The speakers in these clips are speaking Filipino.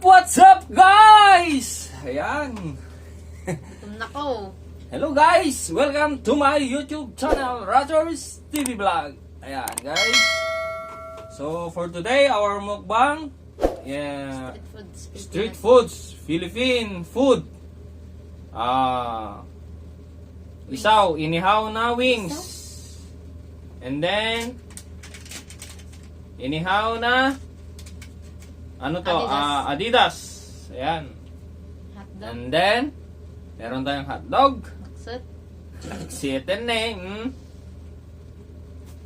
What's up guys? Ayan. Nako. Hello guys! Welcome to my YouTube channel, Rogers TV Vlog. Ayan guys. So for today, our mukbang, yeah, street foods, Philippine food. Isaw, inihaw na wings. And then, inihaw na, ano to? Adidas. Ayan. Hotdog. And then, meron tayong hotdog. Maksud. Seten na eh.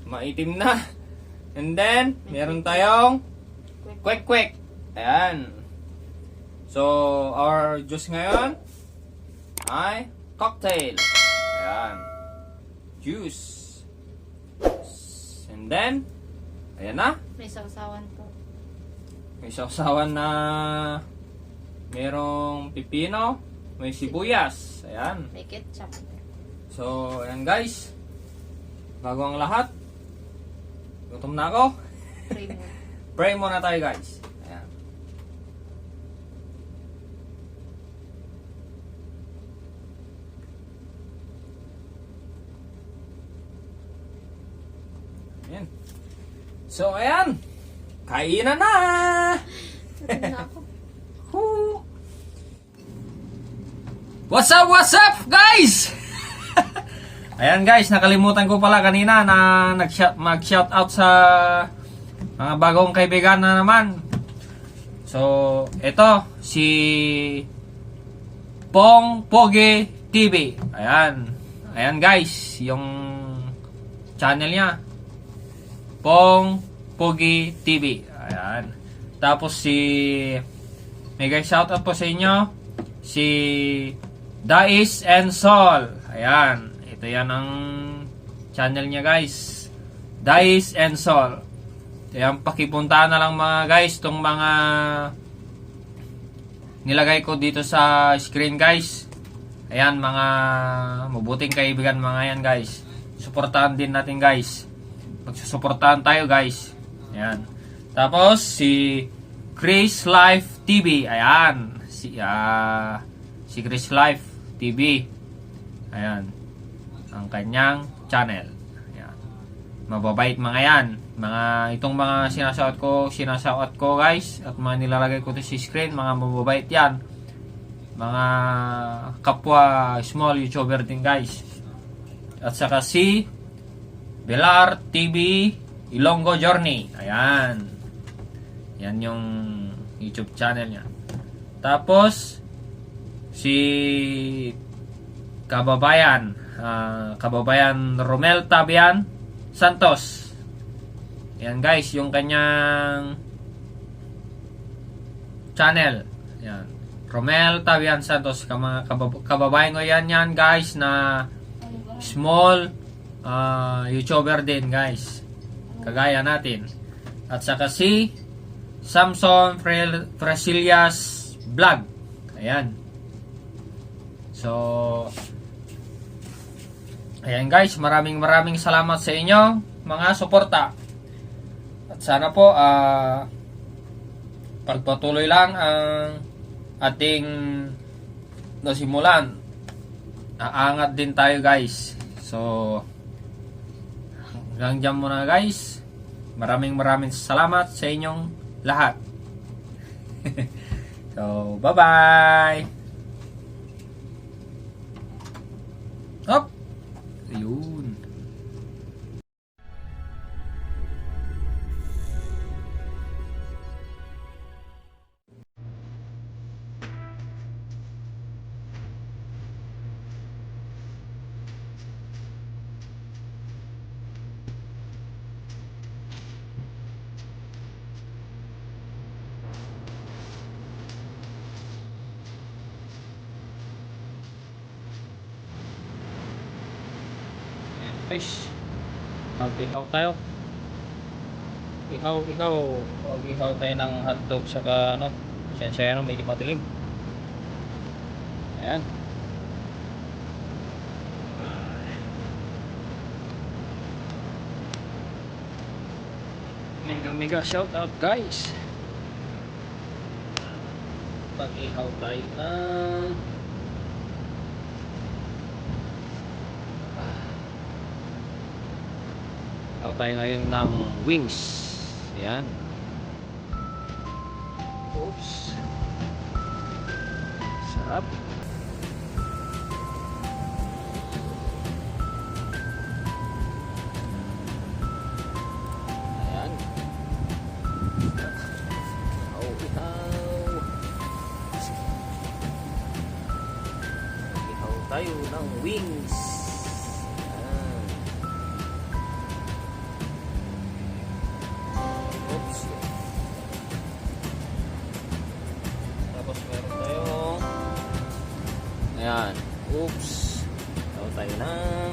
Maitim na. And then, meron tayong kwek-kwek. Ayan. So, our juice ngayon ay cocktail. Ayan. Juice. And then, ayan na. May sausawan po. May sausawan na merong pipino, may sibuyas. Ayan. May ketchup. So, ayan guys. Bago ang lahat, gutom na ako. Pray mo. Pray muna tayo guys. Ayan. Ayan. So, ayan. Kainan na! Nako. Woo! What's up guys? Ayan guys, nakalimutan ko pala kanina na mag-shout out sa mga bagong kaibigan na naman. So, ito si Pong Pogi TV. Ayan. Ayan guys, yung channel niya. Pong Pogi TV. Ayan. Tapos may guys shout out po sa inyo si Dais and Sol. Ayan. Ito yan ang channel niya guys. Dais and Sol. Ayan, pakipunta na lang mga guys tong mga nilagay ko dito sa screen guys. Ayan, mga mabuting kaibigan mga yan guys. Suportahan din natin guys. Magsusuportahan tayo guys. Ayan. Tapos si Chris Life TV. Ayan. Si Chris Life TV. Ayan. Ang kanyang channel. Ayan. Mababait mga yan. Itong mga sinashout ko guys. At mga nilalagay ko to sa screen. Mga mababait yan. Mga kapwa small YouTuber din guys. At saka si Belar TV Ilonggo Journey. Ayan. Yan yung YouTube channel niya. Tapos si Kababayan Romel Tabian Santos. Yan guys, yung kanyang channel. Yan. Romel Tabian Santos. Kababayan ko yan guys na small YouTuber din guys. Kagaya natin. At saka si Samson Fresillas Vlog. Ayan. So, ayan guys, maraming salamat sa inyo mga suporta. At sana po pagpatuloy lang ang ating nasimulan. Aangat din tayo guys. So, hanggang dyan muna guys. Maraming salamat sa inyong lahat. So, bye-bye! Up! Ayun. Fish. Mag-ihaw tayo. Ihaw. Mag-ihaw tayo ng hotdog saka ano. Sensya medyo matilim. Ayan. Mega shout out guys. Pag-ihaw tayo ihaw tayo ngayon ng wings. Yan. Oops. Sarap. Ayan. Ihaw. Ihaw tayo ng wings. Ayan. Oops. Tapos meron tayo. Ayan. Oops. Ihaw tayo ng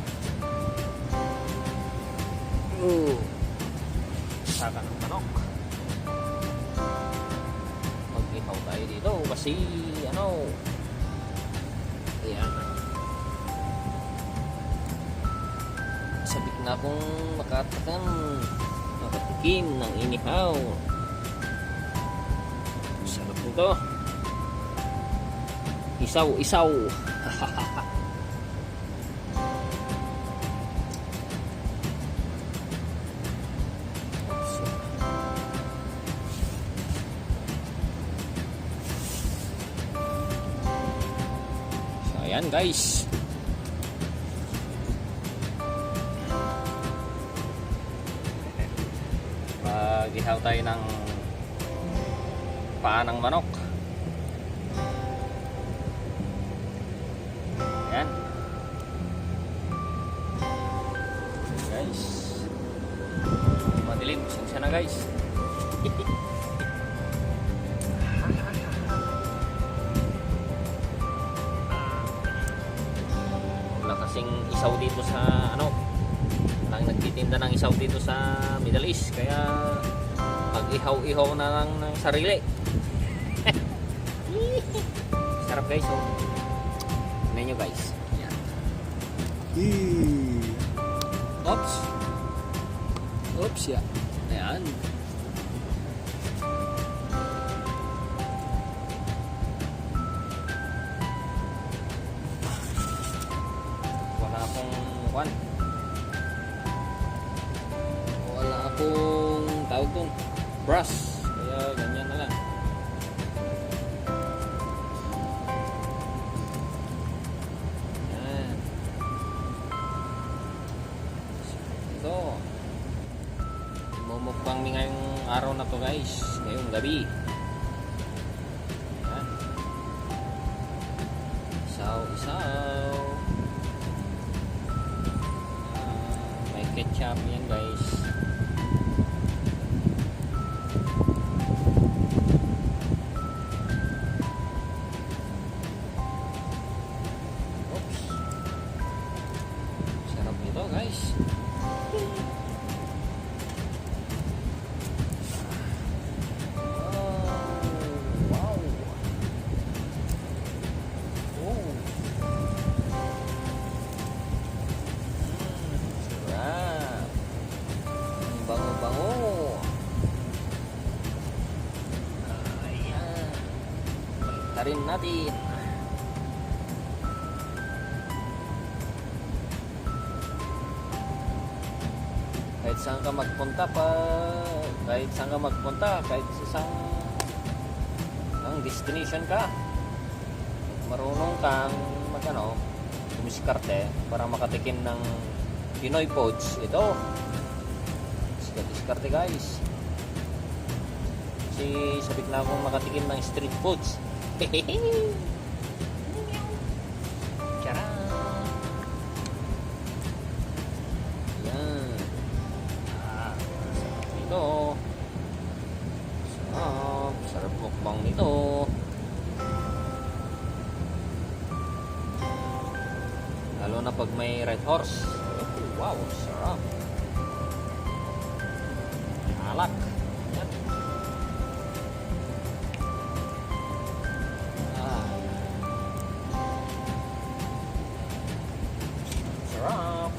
saka ng manok. Mag-ihaw tayo dito kasi ano, ayan, sabik na akong makatikim ng inihaw. Sarap nito. Isaw. Ayan guys. Mag-ihaw tayo ng paa ng manok. Ayan. Guys. Madilim. Sensya na guys. Kasing isaw dito sa ano, lang nagtitinda ng isaw dito sa Middle East, kaya pag-ihaw-ihaw na lang ng sarili. Sarap guys, oh. Tignan nyo guys. Ayan. Oops ya. Ayan. Wala akong tawag dun, brush, kaya ganyan na lang. Yan. Ito, mumukbang ni ngayong araw na to guys, ngayong gabi. Yan. Isaw. May ketchup yan guys. Oops. Sarap nito guys. Wow. Sarap. Bango-bango. Ayan. Tarin natin. Kahit saan ka magpunta kahit sa isang destination ka, marunong kang dumiskarte para makatikim ng Pinoy foods. Ito, diskarte guys, kasi sabik na akong makatikim ng street foods. Charan! Yan. Sarap nito. Sarap mukbang nito. Lalo na pag may red horse. Wow, sarap. Alak. Yan. Sarap.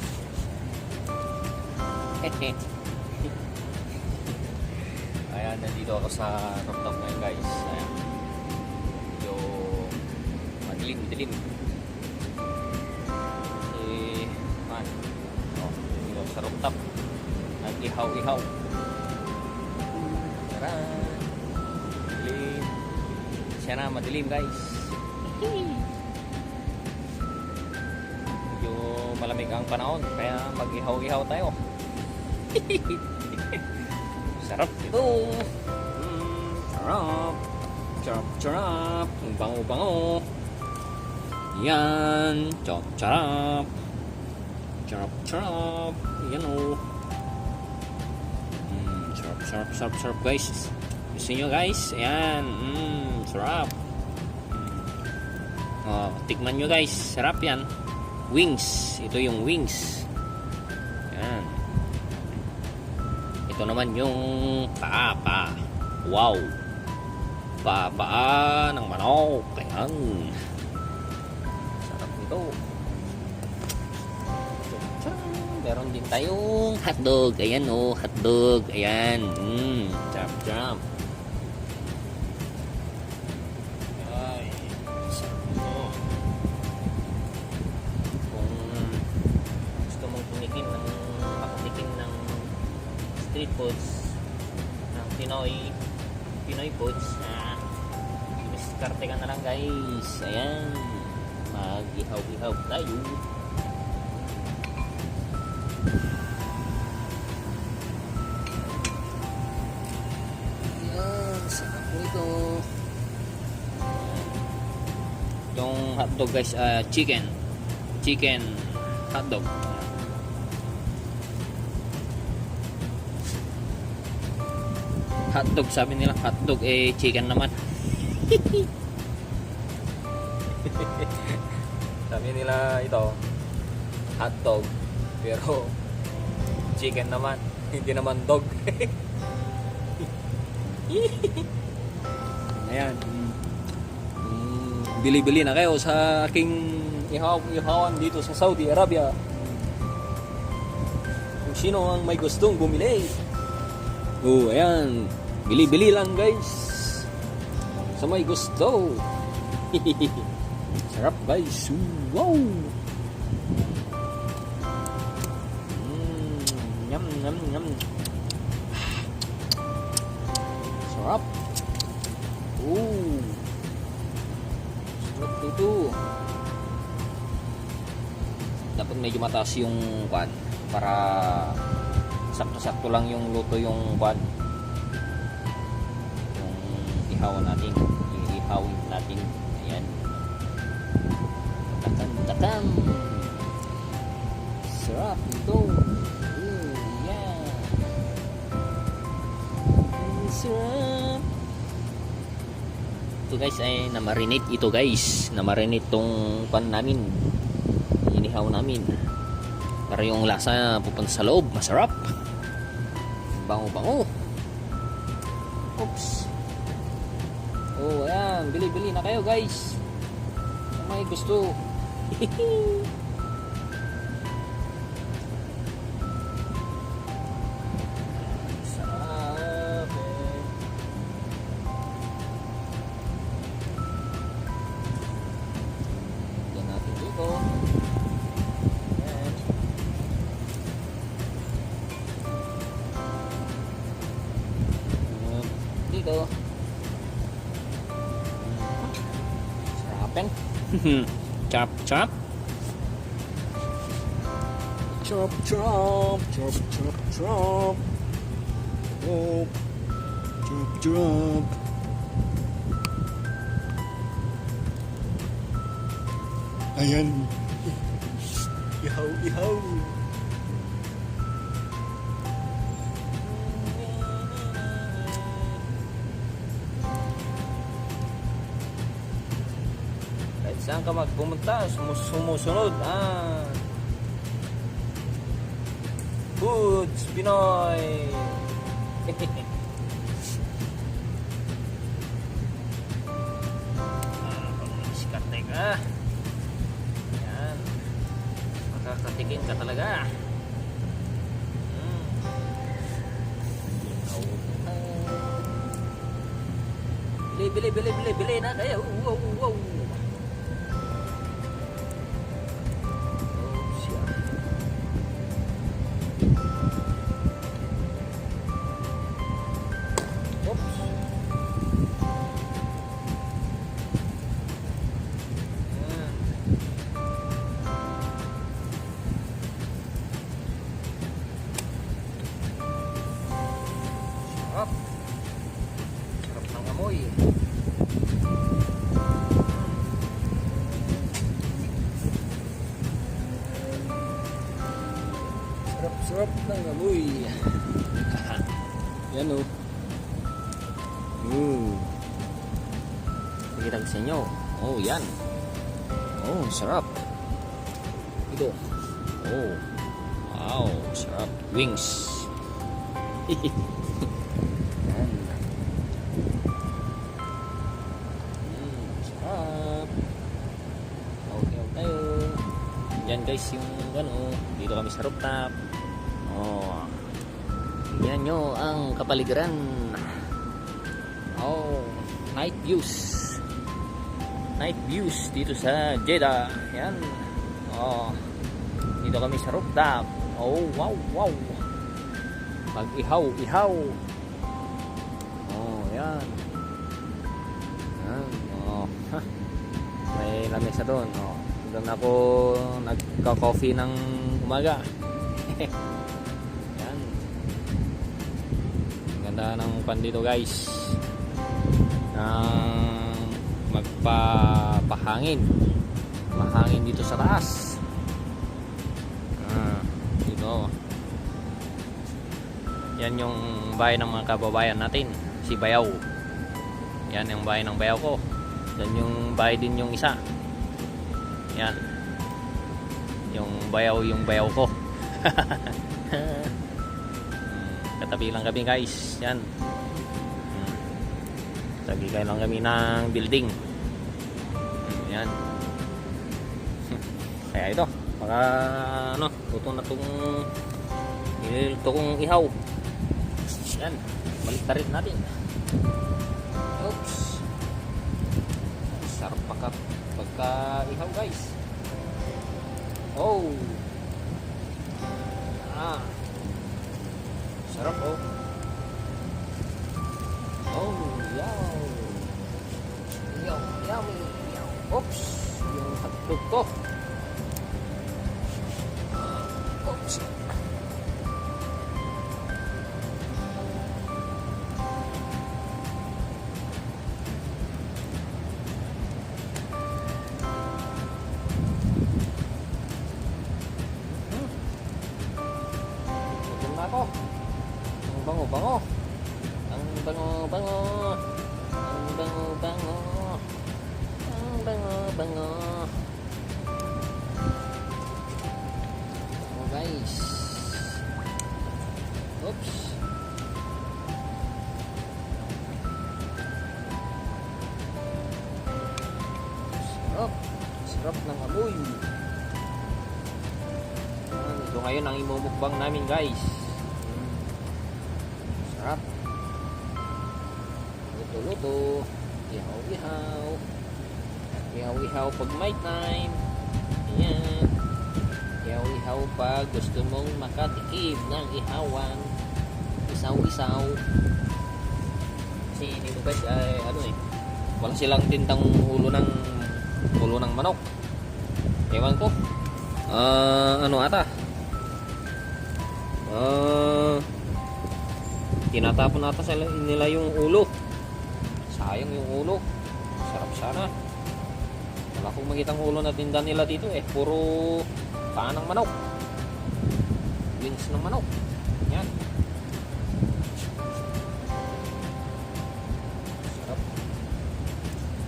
Ayan, nandito ako sa rooftop ngayon guys. Ayan. Dilim. Man. Dito sa rooftop. Nag-ihaw-ihaw. Tara. Dilim. Siya na, madilim guys. Medyo malamig ang panahon, kaya mag-ihaw-ihaw tayo. Sarap ito. Sarap. Charap. Ang bango-bango. Yan. Charap. Charap. Yan o. Sarap guys. Gusto nyo guys? Ayan. Sarap. Tikman nyo guys. Sarap yan. Wings. Ito yung wings. Ayan. Ito naman yung paa. Wow. Paa ng manok. Ayan. Sarap nito. Meron din tayong hotdog. Ayan o, hotdog. Ayan. Chop. Ay, sarap nito. Kung gusto mong makatikim ng street foods ng Pinoy foods, diskarte ka na lang guys. Ayan. Mag-ihaw-ihaw tayo. Sarap nito. Yung hotdog guys, chicken hotdog. Hotdog, sabi nila hotdog, chicken naman. Sabi nila ito hotdog, pero chicken naman, hindi naman dog. Ayan. Bili-bili na kayo sa aking ihawan dito sa Saudi Arabia. Kung sino ang may gustong bumili. Ayan. Bili-bili lang guys. Sa may gusto. Sarap guys. Wow. Yum. Sarap. Sarap ito. Dapat medyo mataas yung kwan para sakto-sakto lang yung luto yung kwan. Yung ihawin natin. Ayan. Takam. Sarap ito. Yeah. Sarap. Ito guys ay namarinate ito guys. Namarinate tong pan namin. Inihaw namin. Para yung lasa pupunta sa loob. Masarap. Bango-bango. Oops. Ayan. Bili-bili na kayo guys. Kung may gusto. Dito. Sarapin. Chop. Chop. Ayan. Ihaw. Kahit saan ka magpumunta, sumusunod. Foods Pinoy. Diskarte ka. Ayan. Makakatikin ka talaga. Bili na kayo. Wow. amoy. Sarap ng amoy. Yan o. Pakita ko sa inyo. Oh, yan. Oh, sarap. Ito. Oh. Wow, sarap. Wings. Yan. Sarap. Okay tayo. Yan guys yung ano. Dito kami sa rooftop. Oh. Tingnan nyo ang kapaligiran. Oh, night views. Night views dito sa Jeddah. Yan. Oh. Dito kami sa rooftop. Oh, wow, wow. Mag-ihaw. Oh, yan. Yan. Oh. May lamesa doon. Oh. Doon ako nagka-coffee ng umaga. Yan. Ganda ng pan dito guys. Magpapahangin. Mahangin dito sa taas. Dito. Yan yung bahay ng mga kababayan natin, si Bayaw. Yan yung bahay ng Bayaw ko. Dan yung bahay din yung isa. Yan. Yung bayaw ko. Katabi lang kami guys. Yan. Katabi lang kami ng building. Yan. Kaya ito. Baka ano, luto na itong nililito kong ihaw. Yan. Balik na rin natin. Oops. Sarap pagka ihaw guys. Oh. Sarap oh. Oh, yaw. Yummy. Oops. Yung hotdog ko. Oops. Gutom na ako. Ang bango-bango. Ang bango-bango. Ang bango-bango. Ang bango-bango. Oh guys. Oops. Sarap ng amoy. Ito ngayon ang imumukbang namin guys. Sarap. Luto-luto. Ihaw-ihaw. Ihaw-ihaw pag night time. Ayan. Ihaw-ihaw pag gusto mong makatikim ng ihawan. Isaw-isaw. Kasi dito guys ay ano wala silang tintang ulo ng manok. Ewan ko. Ano ata? Tinatapon ata nila yung ulo. Sayang yung ulo. Sarap sana. Wala akong makitang ulo na tinda nila dito puro paa ng manok. Wings ng manok. Yan. Sarap.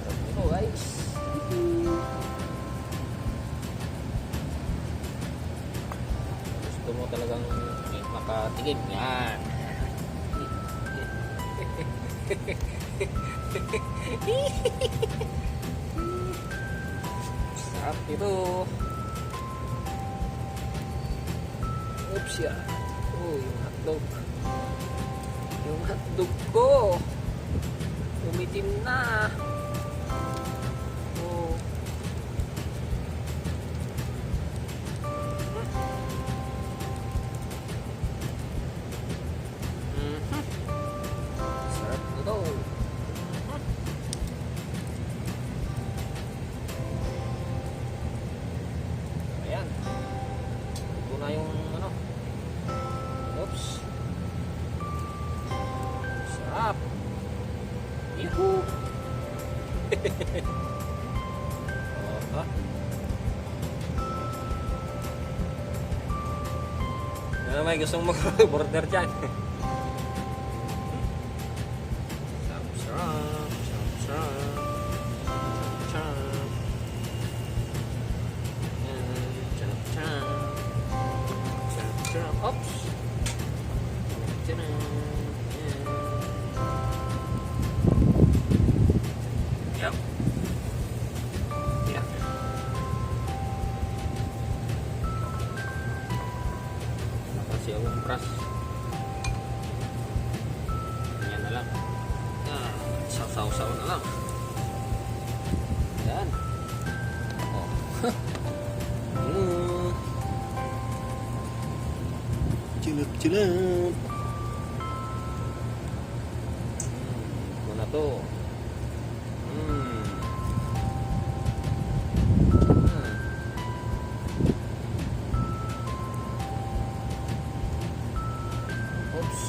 Sarap ito guys. Gusto mo talagang makatigim. Yan. Sarap ito. Oops ya. Oh, yung hotdog. Yung hotdog ko. Umitim na. Oh. Sarap ito. Ayan. Ito na yung ano. Oops. Sarap. Yahoo! Oh, ano may gustong mag-border dyan? Sarap, sarap, sarap. Sarap. Yan, sarap, sarap. Sarap, sarap. Oops! Tadaan. Yan. Yup. Yeah. Makasih akong pras. Ganyan na lang. Saw-saw na lang. Yan. Oh. Chilap-chilap. Ito na to. Oops.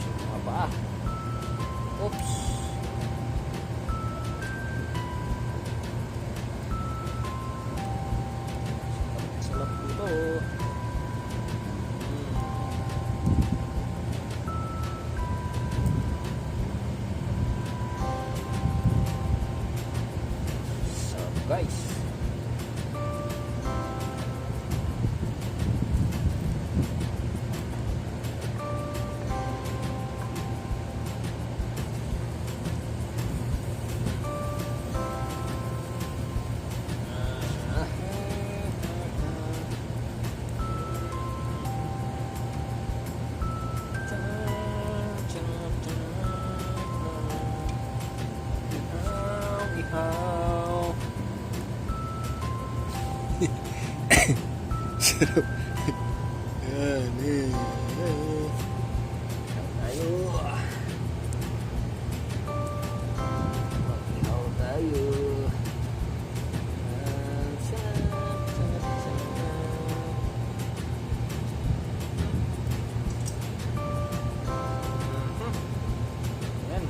Mga paa. Oops. Sarap dito. Sarap guys. Sarap. Yan eh. Tayo. Mag-ihaw tayo. Yan.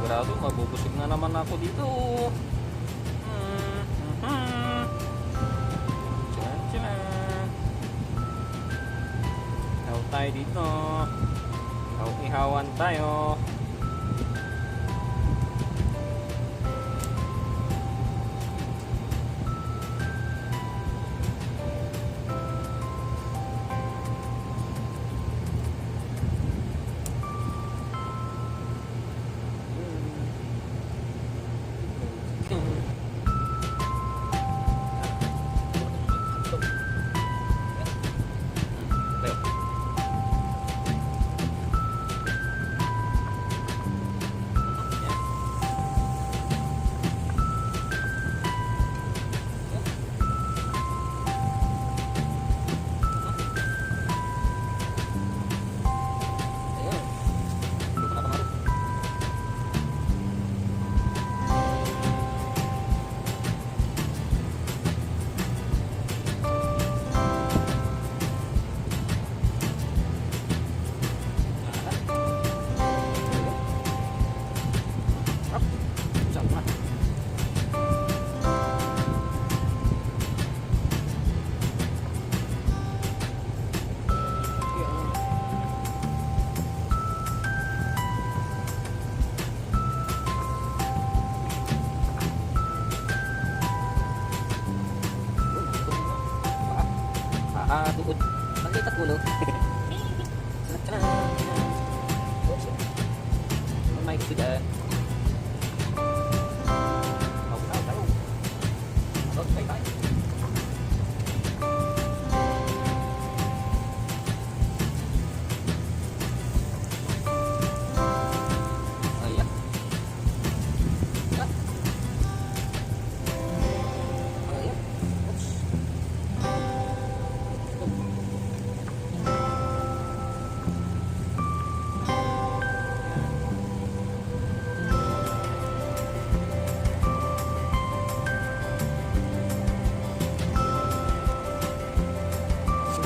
Sigurado mabubusog na naman ako dito. Tcharan. Ihaw tayo dito. Ihawan tayo. Tuod. Pagkita at ulo. May gusto dyan. Tayo.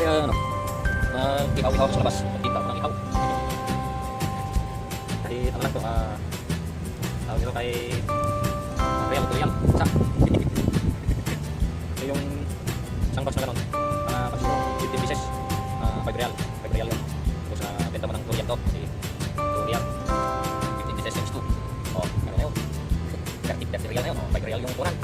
Kaya ano, mag-ihaw-ihaw ako sa labas. Magkita ako ng ihaw. Kahit ano lang ito, tawag nito kay Real. Isa. Ito yung isang box na gano'n. Pag siguro 15 pieces. 5 real. 5 real yun. Tapos benta mo ng durian to. Kasi 2 real. 15 pieces times 2. O, ano na yun. 30 real na yun. 5 real yung kunan.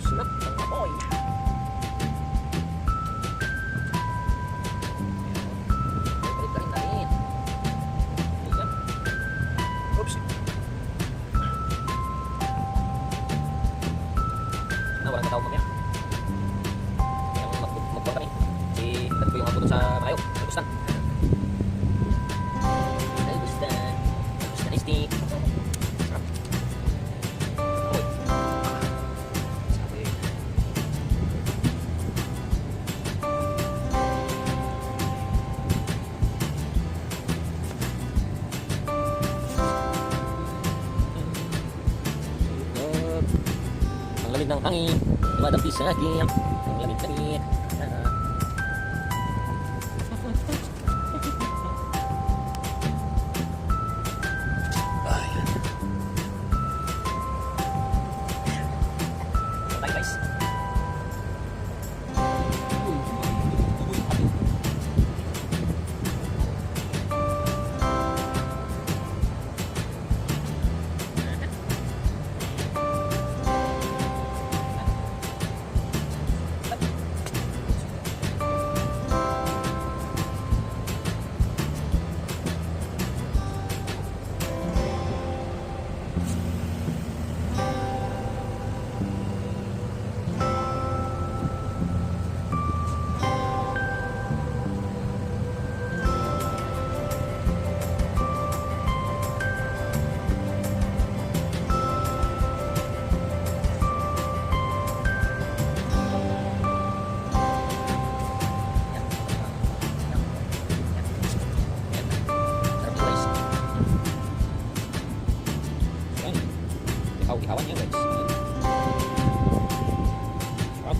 Sarap-sarap ng apoy. Balik-balik natin. Ayan. Oops. Walang katawag mamaya. Kaya magbawa kami. Si dati ko yung ako doon sa Malayo. Albustan. Albustan is the sarap. Apoy. Sabi. Ang lamig ng hangin, dumadampi sa akin. Ang lamig-lamig. Tayo guys. Ihaw-ihawan niya guys. Sarap.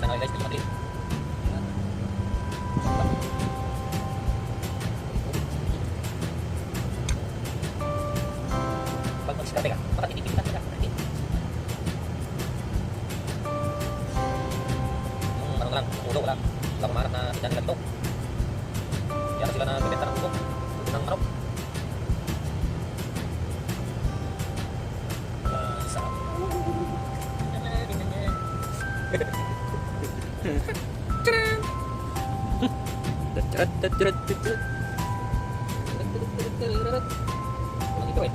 Sana guys, terima kasih. Pag mag-start ka, makatitipid ka talaga. Ano lang, ulo lang. Wala kumarap na kita nila dito. Kaya sila na bibenta ng ulo. Ulo ng manok. Sarap. Walang ito eh.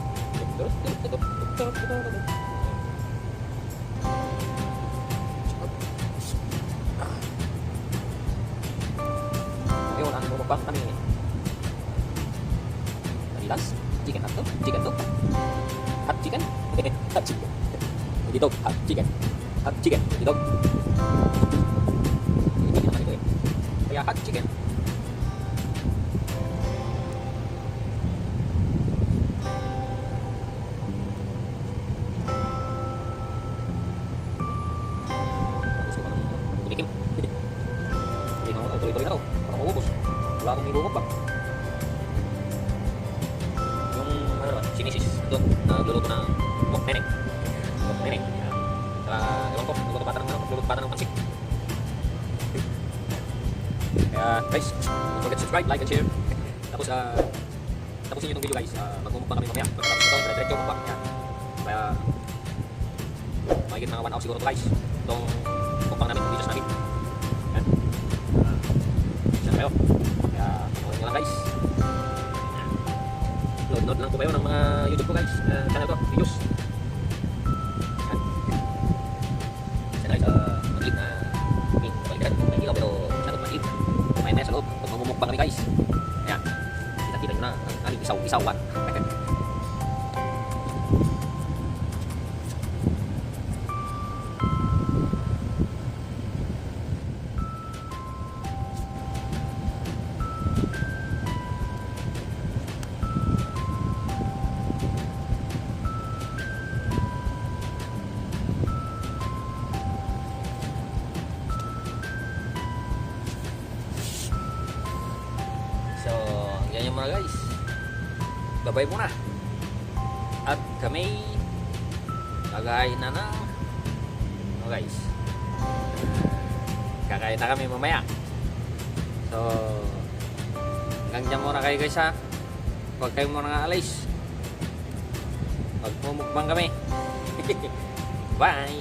Ngayon ang bumukbang kami. Nalilas, chicken hot dog. Hot chicken. Hot chicken. Dito, hot chicken. hot chicken, itlog. Chicken naman ito eh. Kaya hot chicken. Gusto ko nang tumikim. Hindi na ako tuloy-tuloy na raw. Para maubos. Wala akong ilungog pa. Yung ano naman, sinisis doon, nagluluto ng mok neneng. Mok neneng. Ewan ko, nagluluto pa ng pansik. Kaya guys, don't forget to subscribe, like, and share. Tapos tapusin nyo itong video guys. Magmumukbang kami mamaya. Pagkatapos ito, dire-diretso mukbang. Yan. Kaya mahigit mga 1 hour siguro ito guys. Itong mukbang namin, itong videos namin. Yan. Isa na kayo. Kaya okay nyo lang guys. Load lang po kayo ng mga YouTube ko guys. Channel ko, videos. Yan. Isa guys, maliit na kapaligiran. May ilaw pero masyadong maliit. May sa loob. Pag mamumukbang kami guys. Ayan. Kita-kita nyo na ang aming isaw-isawan. So, yan yung mga guys. Bye-bye muna. At kami kakain na ng guys. Kakain na kami mamaya. So, hanggang dyan muna kayo guys ha. Huwag kayo muna alis. Magmumukbang kami. Bye!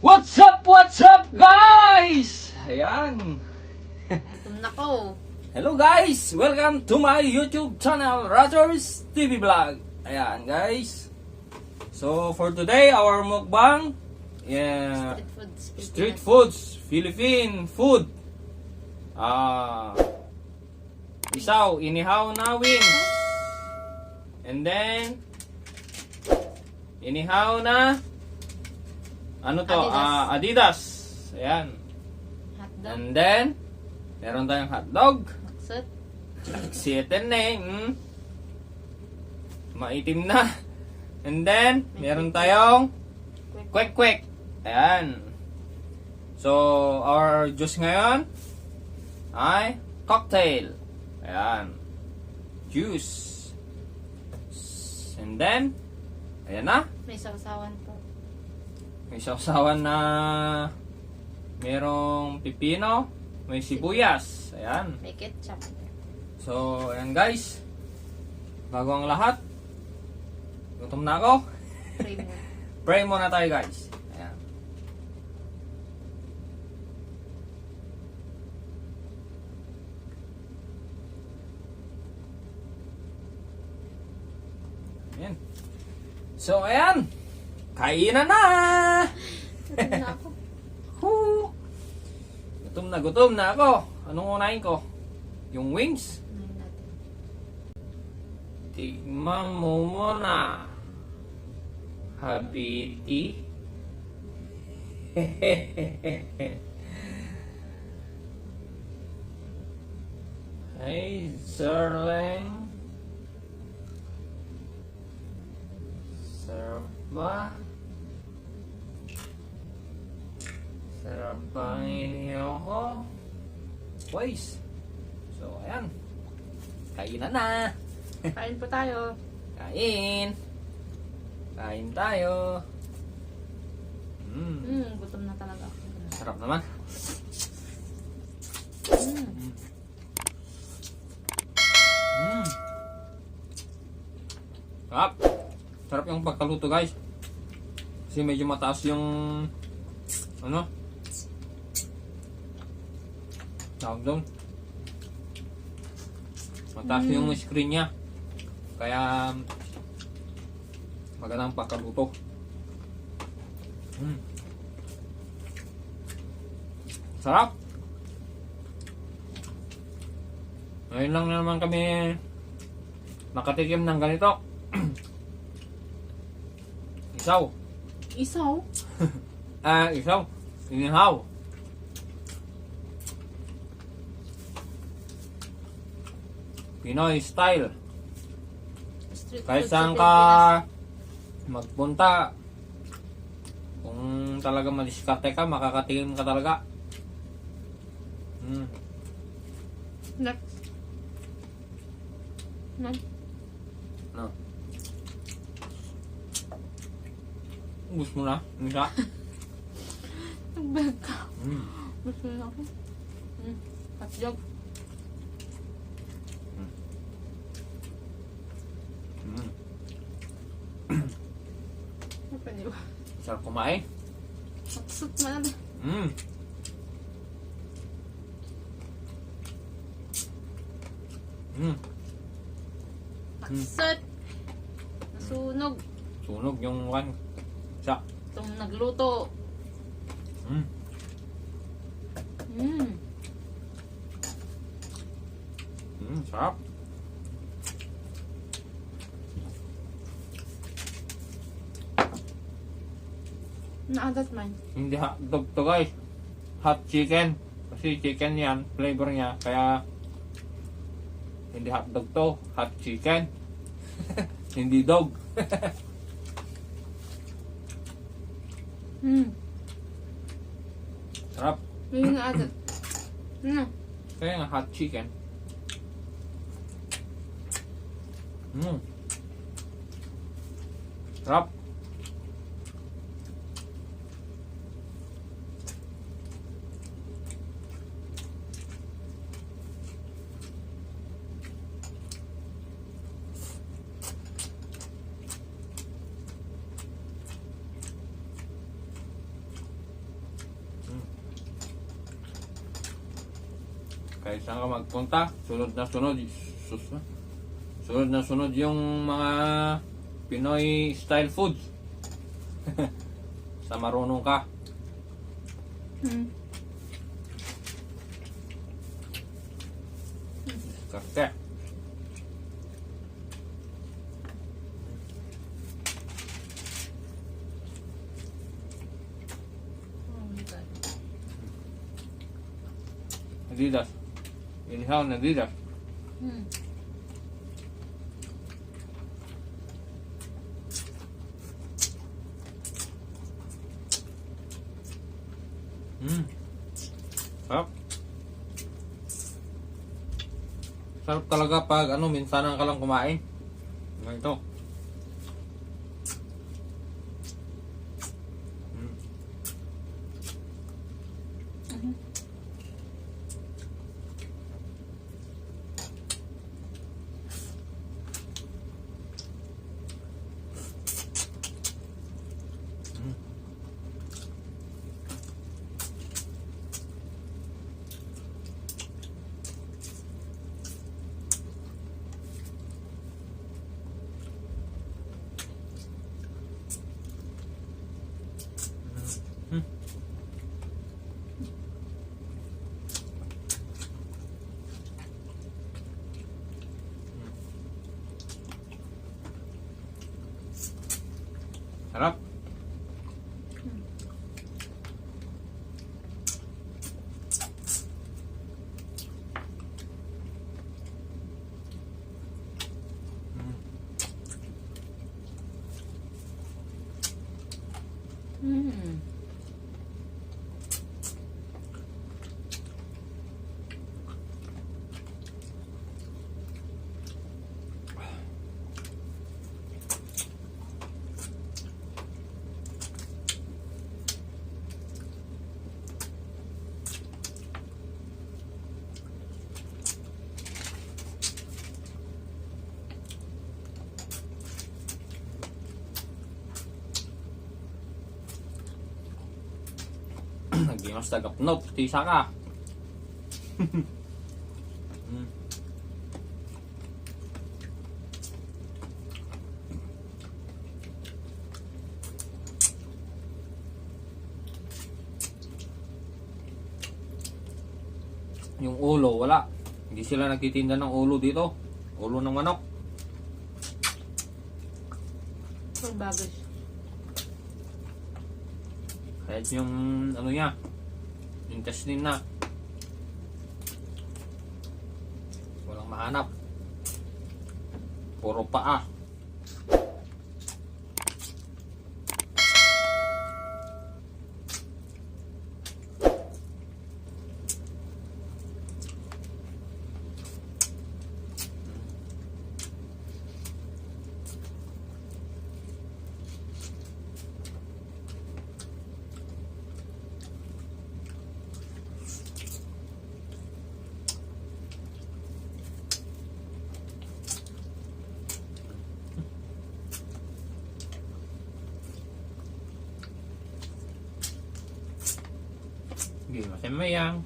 What's up guys? Ayan. Gutom na ko. Hello guys! Welcome to my YouTube channel, Rogers TV Vlog. Ayan guys. So for today, our mukbang, yeah, street foods, Philippine food. Isaw, inihaw na wings. And then, inihaw na, ano to? Adidas. Ayan. Hotdog. And then, meron tayong hotdog. Maksud. Siyeten na eh. Maitim na. And then, meron tayong kwek-kwek. Ayan. So, our juice ngayon ay cocktail. Ayan. Juice. And then, ayan na. May sausawan po. May sausawan na merong pipino, may sibuyas. Ayan. May ketchup. So, ayan guys. Bago ang lahat, gutom na ako. Pray mo. Pray muna tayo guys. Ayan. Ayan. So, ayan. Kainan na! Gutom na ako. Woo! Gutom na ako. Anong unahin ko? Yung wings? Kumain natin. Tignan mo muna. Habiti. Hey, Zerling. Serve ba? Sarap pa ako. Boys. So, ayan. Kainan na. Kain po tayo. Kain. Kain tayo. Gutom na talaga ako. Sarap naman. Sarap. Sarap yung pagkaluto, guys. Kasi medyo mataas yung ano? Tawag doon. Mataas yung screen niya. Kaya magandang pagkaluto. Sarap. Ngayon lang naman kami nakatikim ng ganito. Isaw. Isaw? Isaw. Inihaw. Pinoy style. Street Kahit food saan sa ka Pilipinas. magpunta, kung talaga madiskarte ka, makakatikim ka talaga. Next. Next. No. Ubus mo na, Misa. Nagbag ka. Gusto na ako. Hotdog. Pwede ba? Sarap kumain. Saksot mo na. Saksot. Nasunog. Sunog yung one. Sa. Itong nagluto. Sarap. Naadat man. Hindi hotdog to, guys. Hot chicken. Kasi chicken yan, flavor niya. Kaya hindi hotdog to, hot chicken. Hindi dog. Sarap. Yung naadat. Kaya nga hot chicken. Sarap. Kahit saan ka magpunta, sunod na sunod. Sunod na sunod yung mga Pinoy style foods. Sa marunong ka. Karte. Adidas. Inihaw na Adidas. Sarap. Sarap talaga pag minsanan ka lang kumain. Ito. Sarap. Nagbimas tagapnop. Tisa ka. Yung ulo, wala. Hindi sila nagtitinda ng ulo dito. Ulo ng manok. For baggage. Kahit yung ano niya, intestine na. Walang mahanap. Puro paa. Sige, masamayang.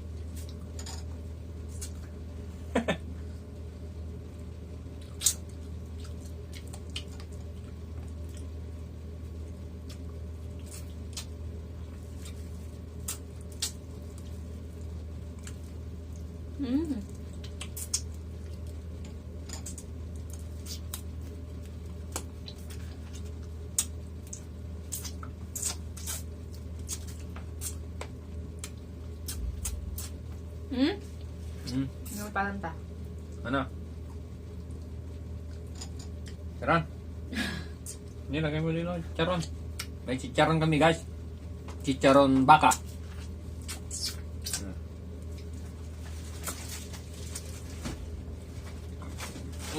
Mm. Hmm? Yung palanta. Ano? Charon. Hindi, lagay mo dito. Charon. May chicharon kami, guys. Chicharon baka.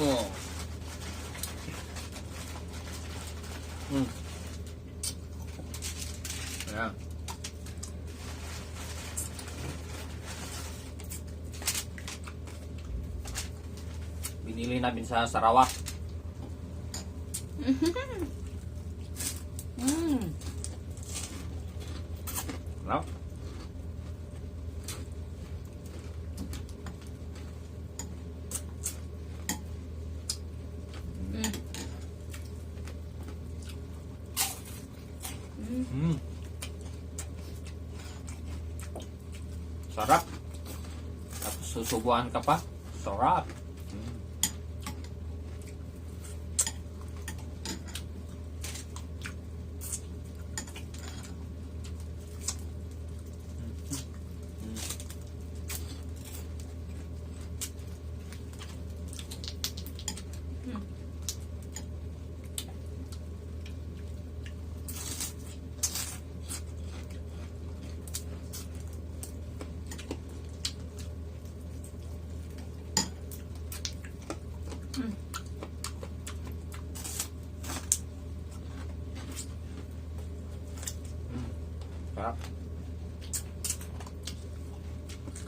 Oh. Ayan. Binili namin sa Sarawak. Mm. No? Sarap. Tapos susubuan ka pa. Sarap. Sarap.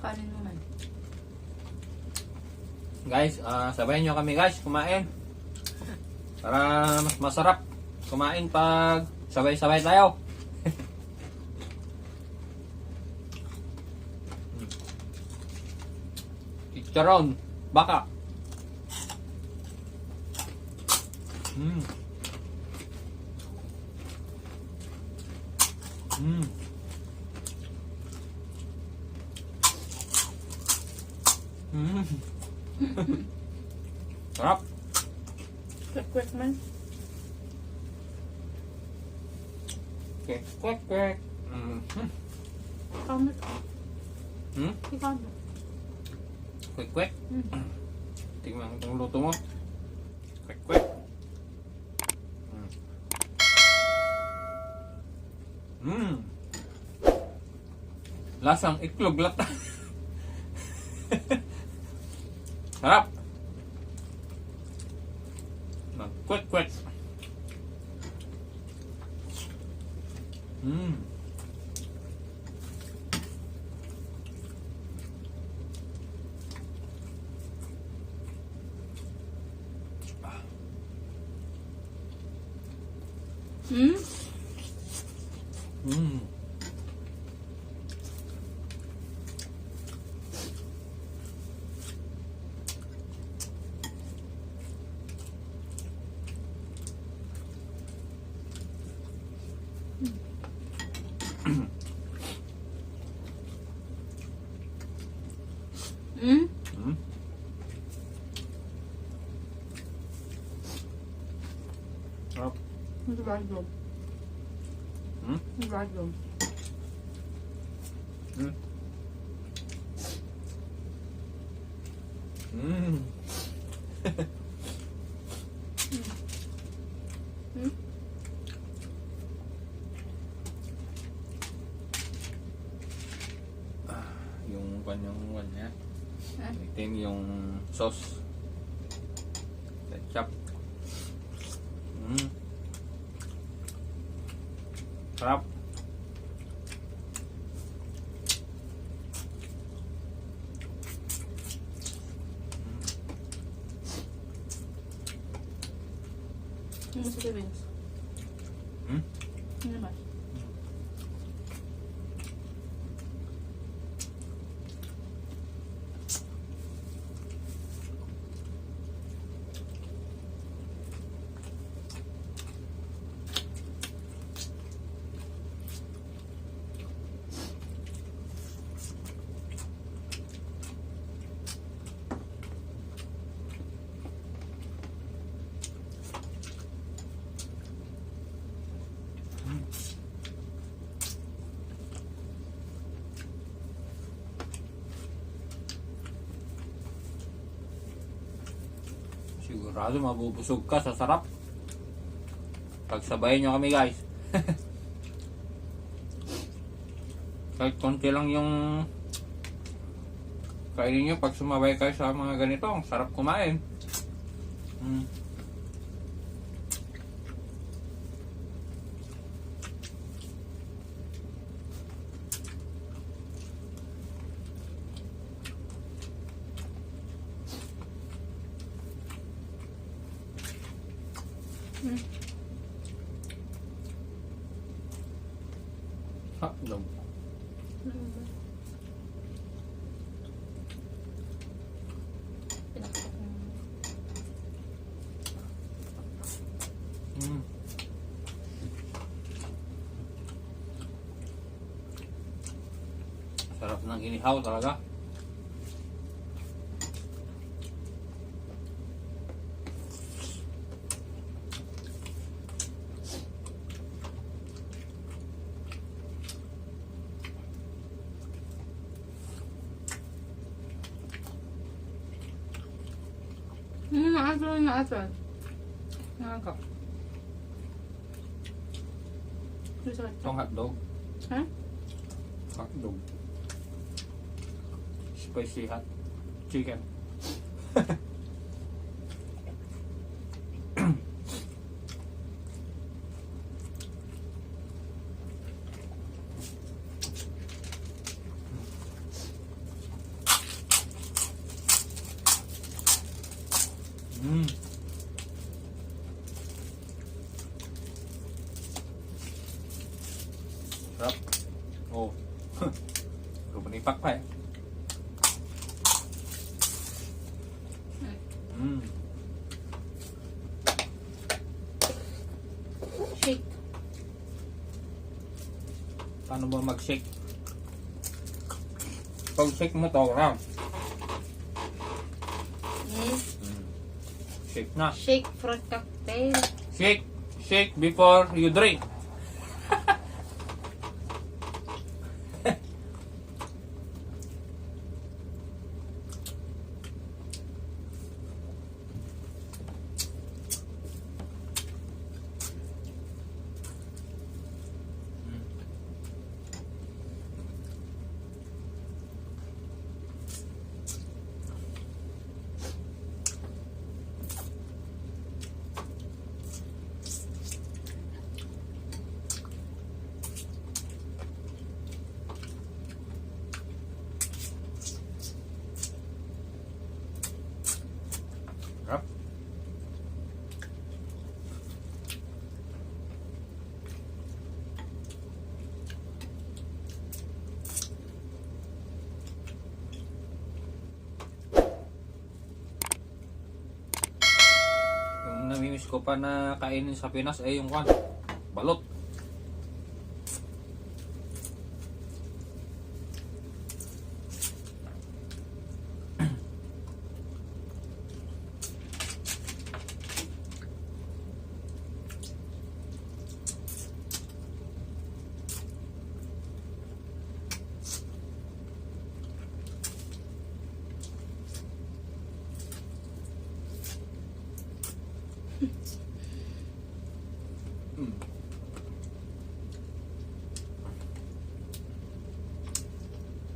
Kanin naman. Guys, sabayan nyo kami guys kumain. Para mas masarap kumain pag sabay-sabay tayo. Chicharon, baka. Sarap. Quick man. Okay, quick. Kamot. Hmm? Kamot. Quick. Tingnan itong luto mo. Quick. Lasang iklog lata. Sarap. Quick. Hmm? Hmm? Sarap. Ang random. Hmm? Ang random. Hmm? Hmm. Hmm? Yung kanyang niya. Ah. Itim yung sauce. Ketchup. Mm. Sarap. Ano sa Vince? Hmm? Ano naman? Sigurado mabubusog ka sa sarap. Pagsabayin nyo kami guys. Kahit konti lang yung kainin nyo pag sumabay kayo sa mga ganito. Ang sarap kumain. Mm. Hmm? Hotdog. Ano ba? Pinakatak mo. Mm. Sarap ng inihaw talaga. Naasal. Naasal. Nakaka. Gusto ka ito? Itong hotdog. Ha? Hotdog. Spicy hot chicken. Mm. Sarap. Oh. Rumanipak pa eh. Mm. Shake. Paano ba mag-shake? Pag shake mo to, ram. Hmm? Shake na. Shake fruit cocktail. Shake. Shake before you drink. Sarap. Yung namimiss ko pa na kainin sa Pinas ay yung balot.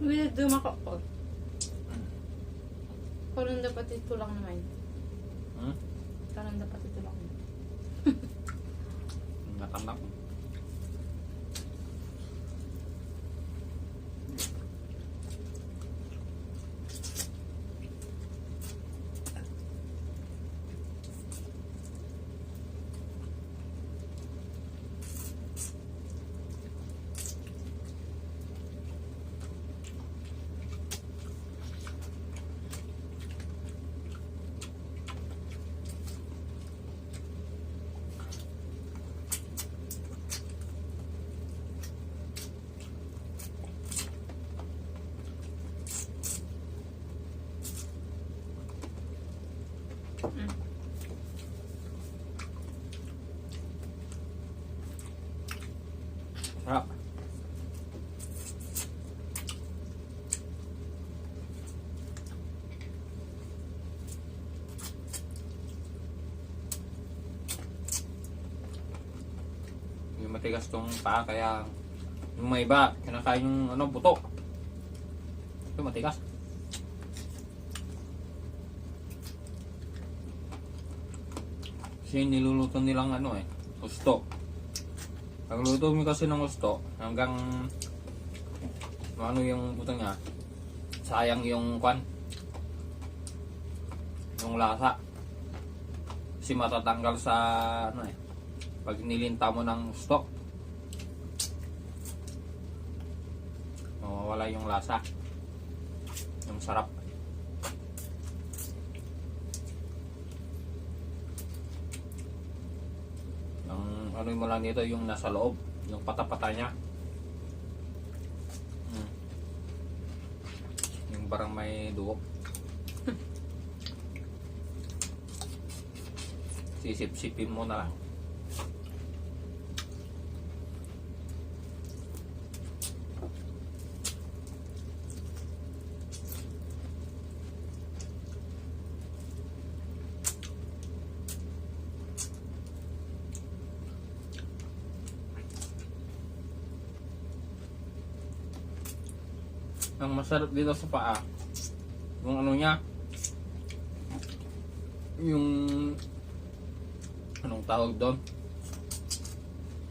Bisa dumakakot. Parang dapat ito lang naman. Hmm? Parang dapat ito lang. Natanak. Sarap. Yung matigas tong paa kaya yung may iba kinakain yung ano buto. Ito matigas. Kasi niluluto nilang ano gusto. Pag luto mo kasi ng gusto, hanggang ano yung buto niya, sayang yung kwan, yung lasa. Kasi matatanggal sa ano pag nilinta mo ng gusto, mawawala yung lasa, yung sarap. Ano mo lang dito yung nasa loob, yung pata-pata niya. Yung parang may dugo. Sisip-sipin mo na lang. Ang masarap dito sa paa, yung ano niya, yung anong tawag doon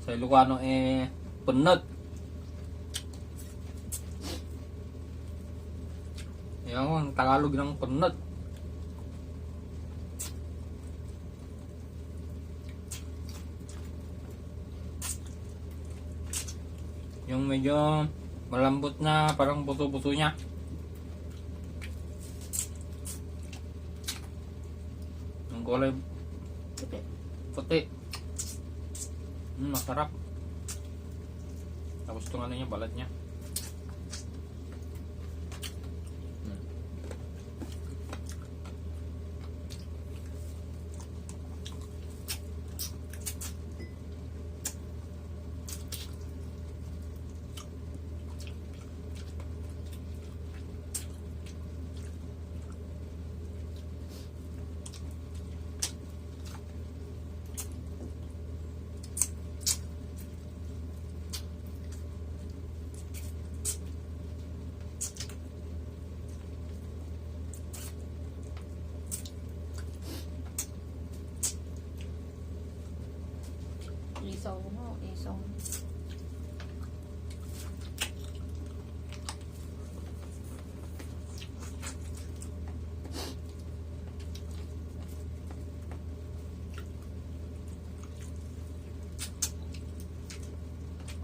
sa Ilocano punot. Yung Tagalog ng punot. Yung medyo malambot na parang buto-buto niya. Yung kulay puti. Masarap. Tapos itong ano niya, balat niya. Isaw mo, isaw.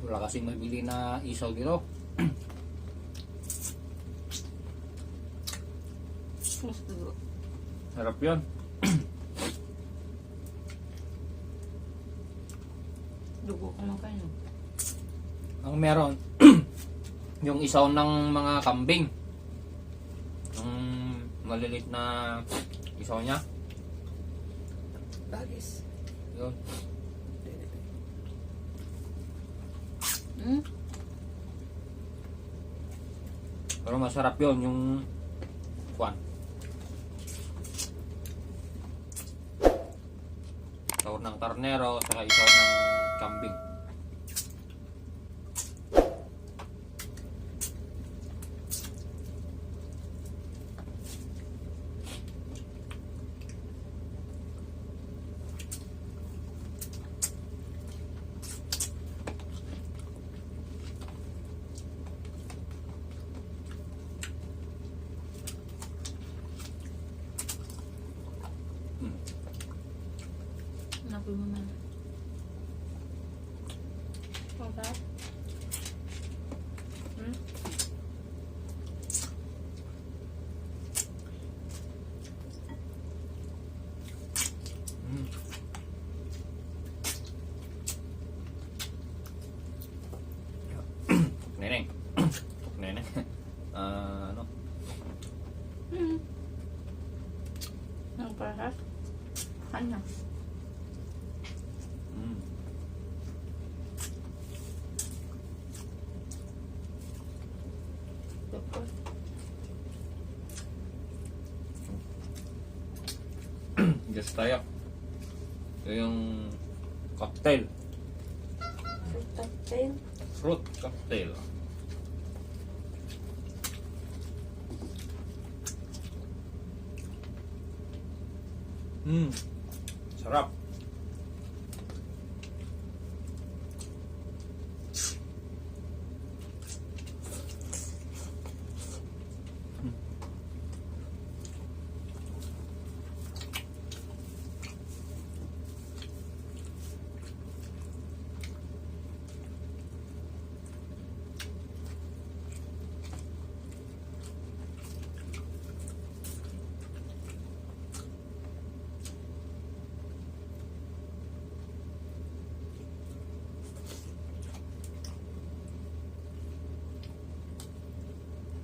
Wala kasing mabili na isaw dito. Gusto. Sarap yun. Dugo ko kayo. Ang meron yung isaw ng mga kambing, yung malilit na isaw niya Bagis. yun. Pero masarap yun yung kwan, isaw ng karnero saka isaw ng kambing. Masarap. Hmm? Mm. Neneng. Neneng. Ano? Hmm. Ang parehas. Ano? Mm. Tapos, Just tayo. Ito yung cocktail. fruit cocktail. Fruit cocktail. Sarap.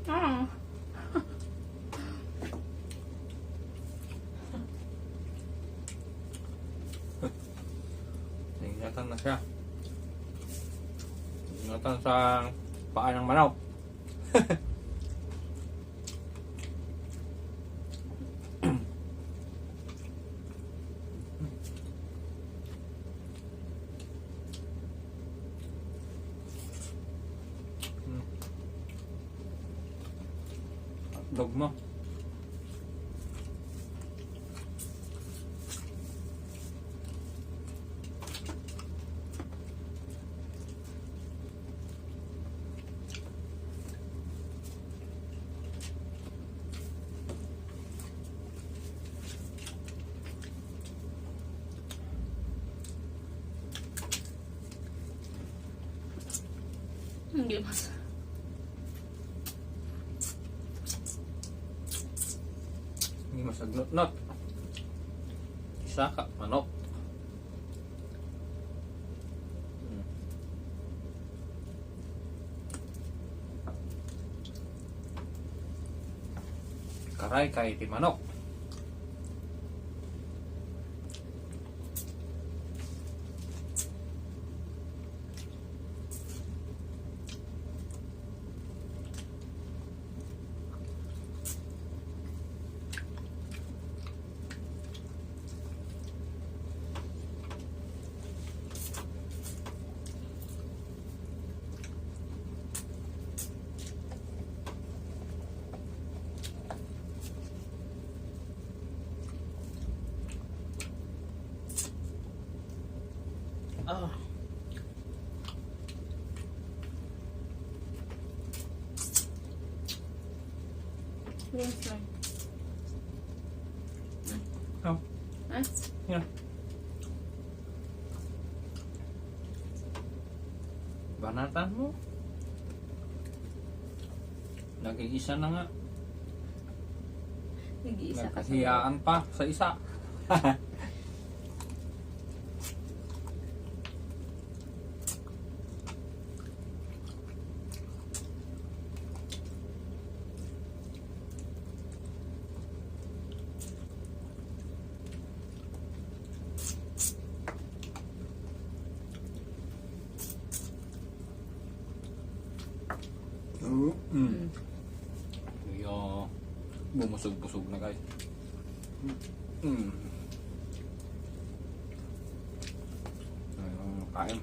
Ah. Ingatan na siya. Ingatan sa paa ng manok. Dog mo. Hindi mas. Hindi masagnot-not. Isa ka, manok. Karay kay ti manok. Ah. Rinse lang. Oh. Eh? Yan. Banatan mo. Nag-iisa na nga. Nag-iisa ka sa Nagkahiyaan pa sa isa. Mm. Yo, bumusog-busog na guys. Ayun, kain.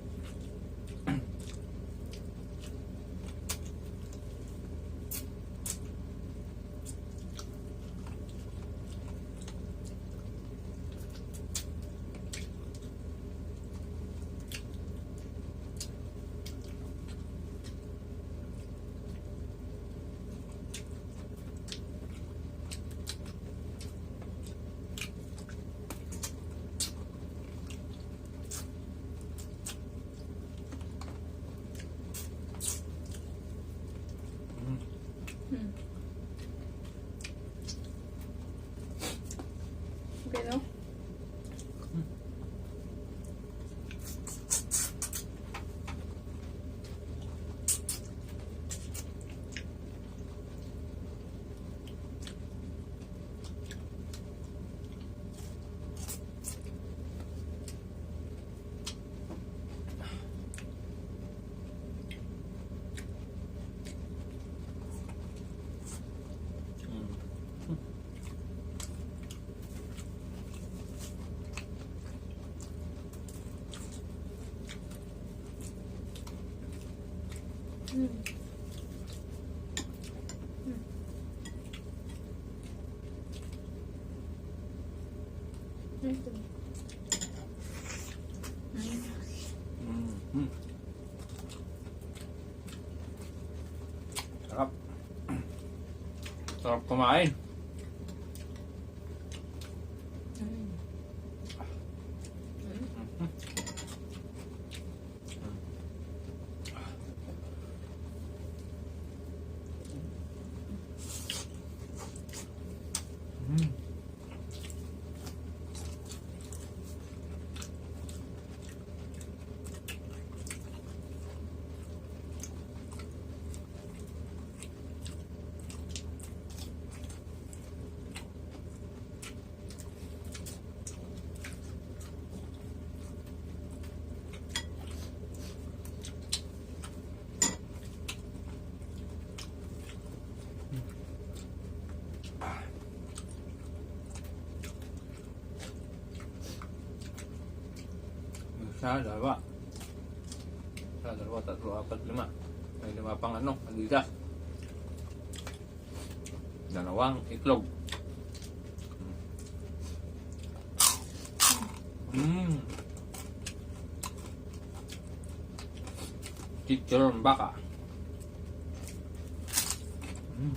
Mm. Ito. Mm. Sarap. Sarap kumain. Mm. Mm. Isa, dalawa. Isa, dalawa, tatlo, apat, lima. May lima pang ano, adidas. Dalawang itlog. Mm. Chicharon baka. Mm.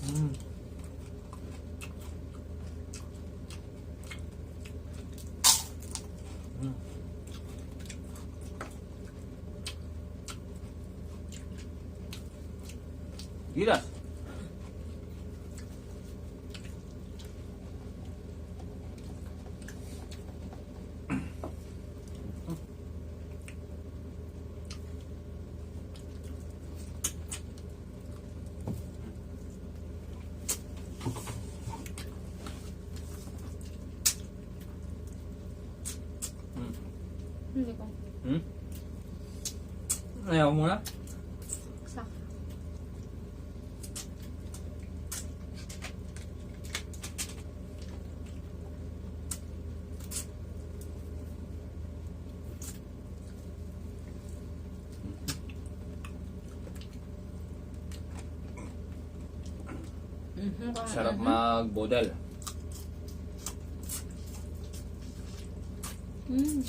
Mm. Mm. Gilas. Hindi ko. Hmm? Ayaw mo na? Sak. Sarap mag-bodel. Mm.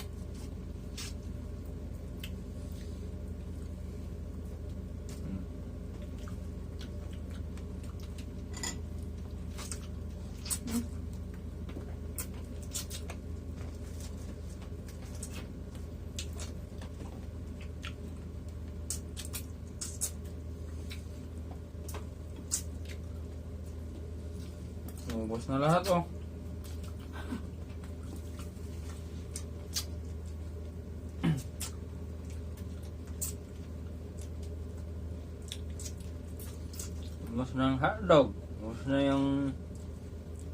Ubos na lahat oh. Ubos na yung hotdog. Ubos na yung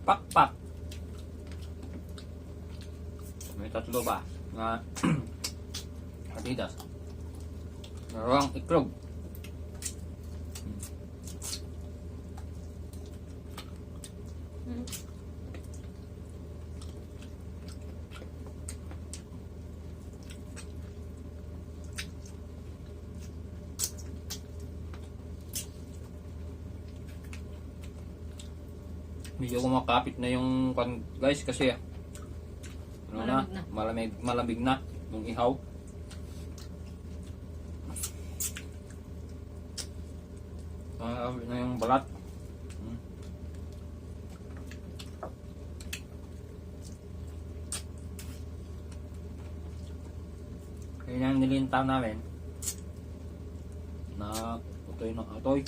pakpak. May tatlo ba na adidas. Dalawang iklog. Mm. Medyo kumakapit na yung guys kasi ano na, Malamig na. malamig na yung ihaw. Na yung balat. Kaya yung nilintaw namin na utoy ng atoy.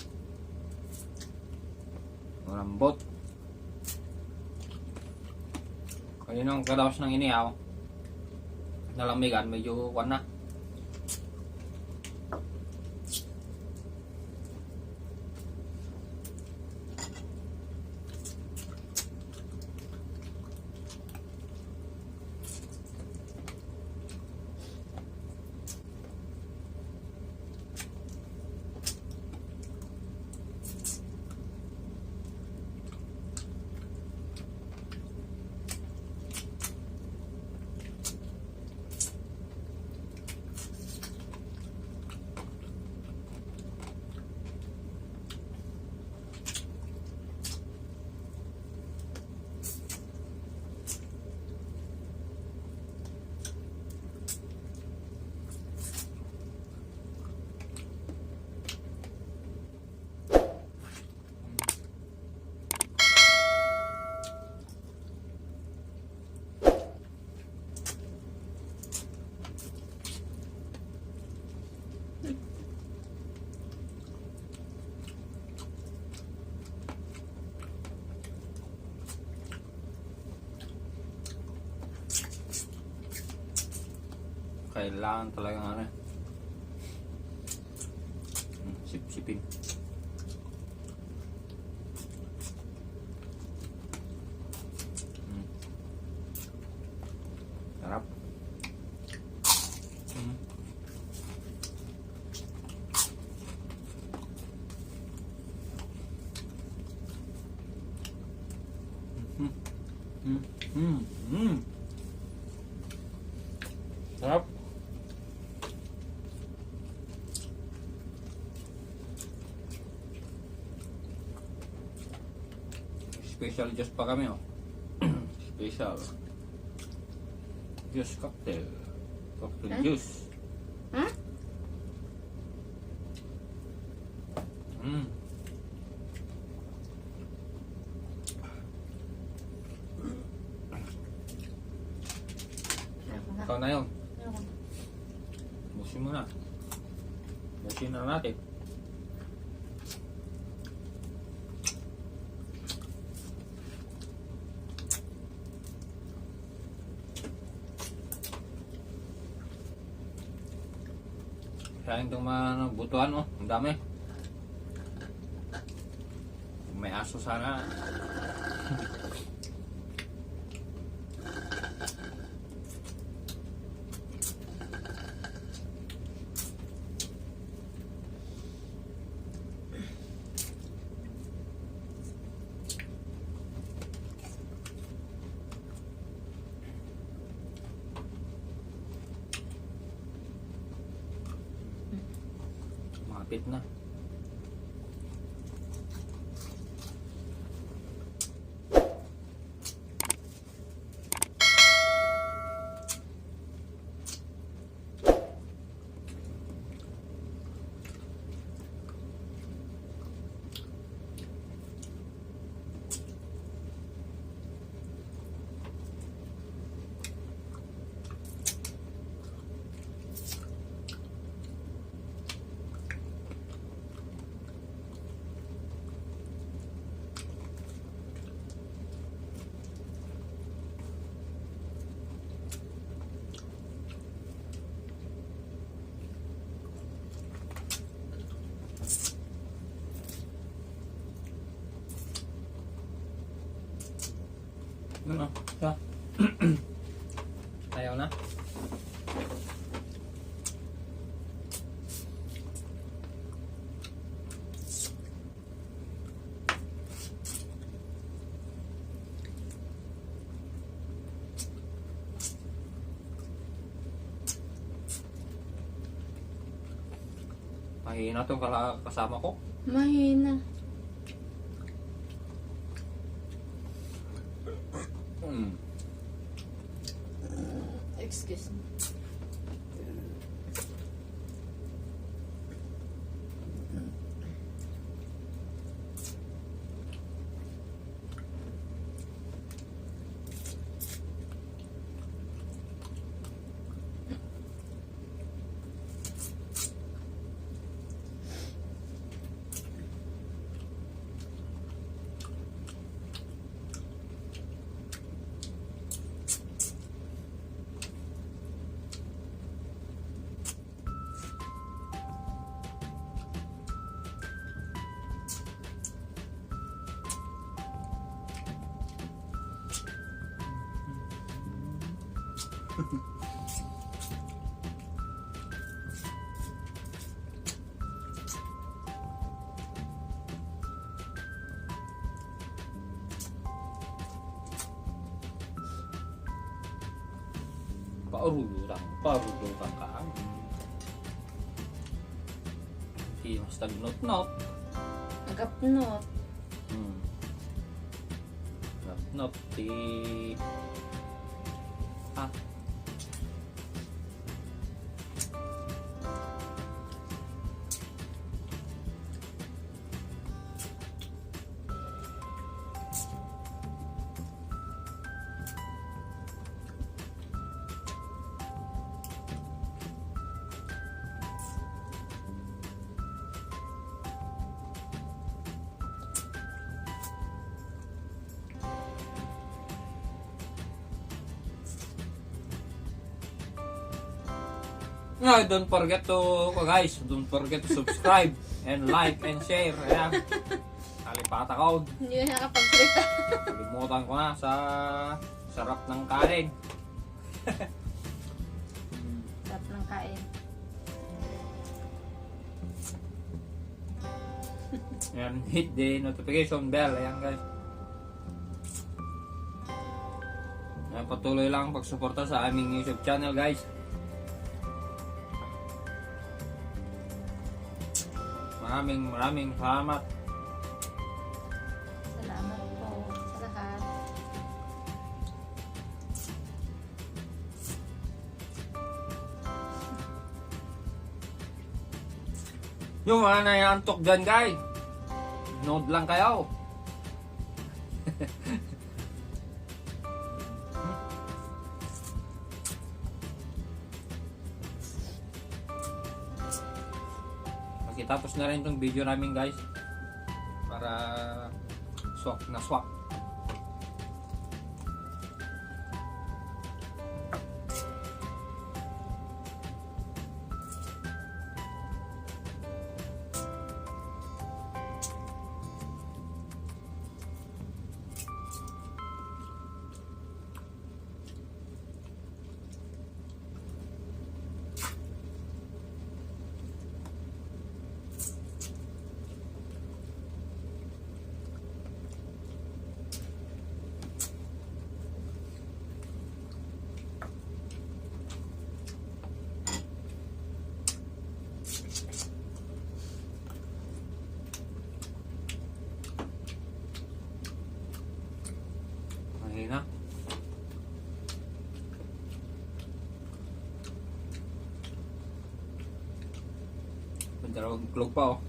Malambot. Kaya nung kadaos ng inihaw, nalamigan, medyo kuwan na. Kailangan talaga ano. Sip-sipin. Sarap. Sarap. Special juice pa kami oh. Special. Juice cocktail. Cocktail Huh? juice. Ha? Mm. Ayoko na. Ikaw na yun. Ayoko na. Busin mo na. Busin na natin. Sayang itong mga butuan oh. Ang dami. May aso sana. Mapit na. Ano? Siya. Ayaw na. Mahina tong kasama ko. Mahina. Excuse me. Paurudang ka. Hindi mas tagnot-not. Agapnot. Not di ha. No, don't forget to, guys, don't forget to subscribe and like and share. Ayan. Kalipata ko. Hindi na nakapagsalita. Kalimutan ko na sa sarap ng kanin. Sarap ng kain. Ayan, hit the notification bell. Ayan guys. Ayan, patuloy lang ang pagsuporta sa aming YouTube channel guys. Maraming salamat. Salamat po sa lahat. Yung mga nayantok dyan guys, nood lang kayo. Tapos na rin itong video namin guys para swak na swak. Mahina. Dalawang klog pa oh.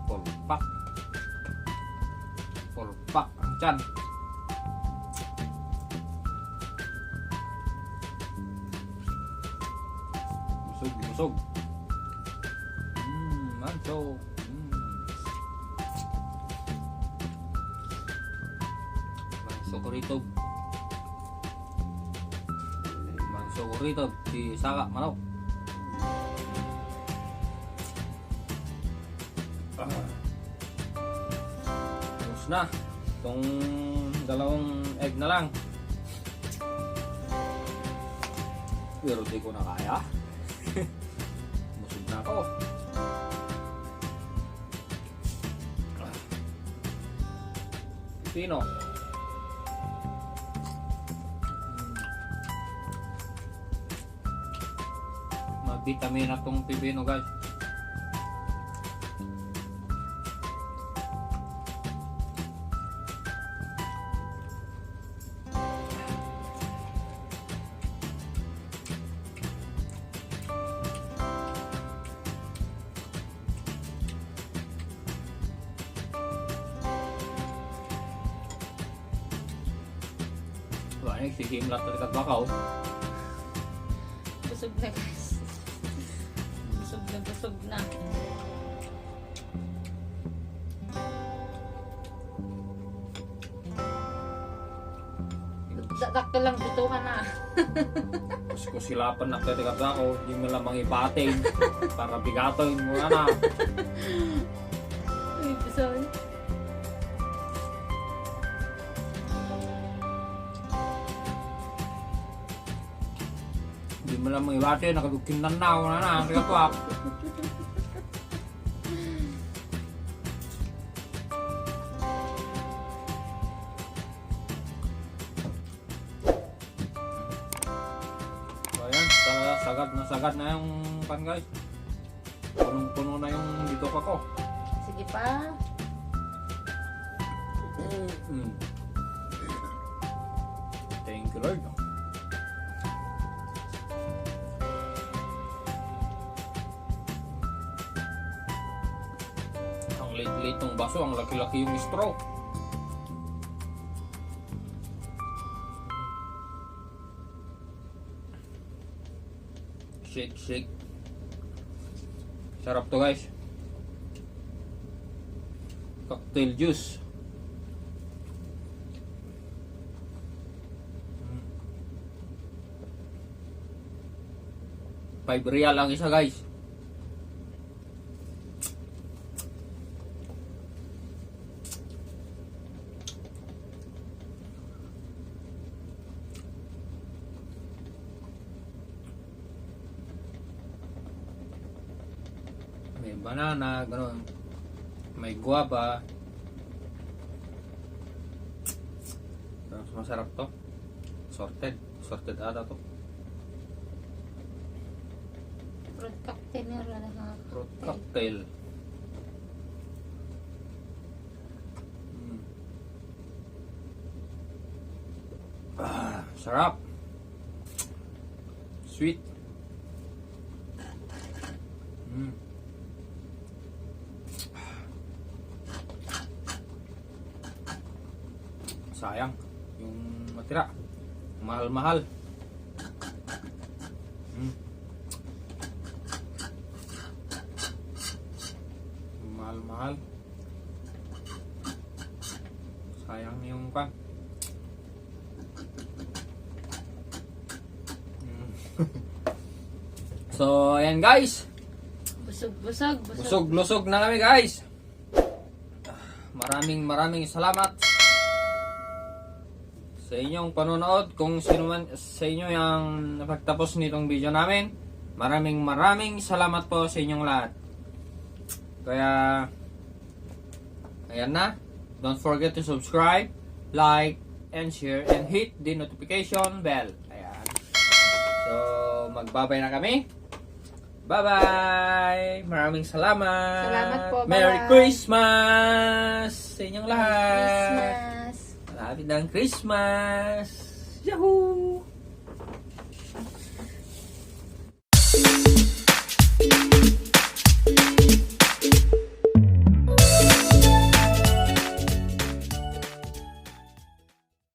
Pulpak. Pulpak ang tiyan. Busog. Manso. Manso ko rito. Manso ko rito. Si Saka Manok. Tapos na. Itong dalawang egg na lang. Pero di ko na kaya. Busog na ako. Pipino. Mabitamin na itong pipino guys. Ay, sige, mlat na rin bakaw. Busog na guys. Busog na. Dakto lang dito ka na. Tapos ko silapan na rin bakaw, hindi mo lamang ibating para bigatoin mo na. Uy, busog. Hindi mo lamang ibating, nakadukin na na, nagkatwak. Sagad na yung pan guys. Punong-puno na yung dito pa ko. Sige pa. Thank you Lord. Ang liit-liit ng baso, ang laki-laki yung straw. Shake, shake. Sarap to guys. Cocktail juice. ₱5 ang isa guys. May banana, gano'n. May guava. Mas masarap to. Sorted. Sorted ata to. Fruit cocktail na rin ha. Fruit cocktail. Sarap. Sweet. Sayang yung matira. Mahal-mahal. Mahal-mahal. Sayang yung pan. So, ayan guys. Busog. Busog-lusog na kami guys. Maraming salamat sa inyong panonood. Kung sino man sa inyo yung napagtapos nitong video namin, maraming salamat po sa inyong lahat. Kaya ayan na. Don't forget to subscribe, like, and share, and hit the notification bell. Ayan. So, magbabay na kami. Bye-bye! Maraming salamat! Salamat po, Merry bye-bye. Christmas sa inyong lahat! Christmas. Malapit ng Christmas! Yahoo!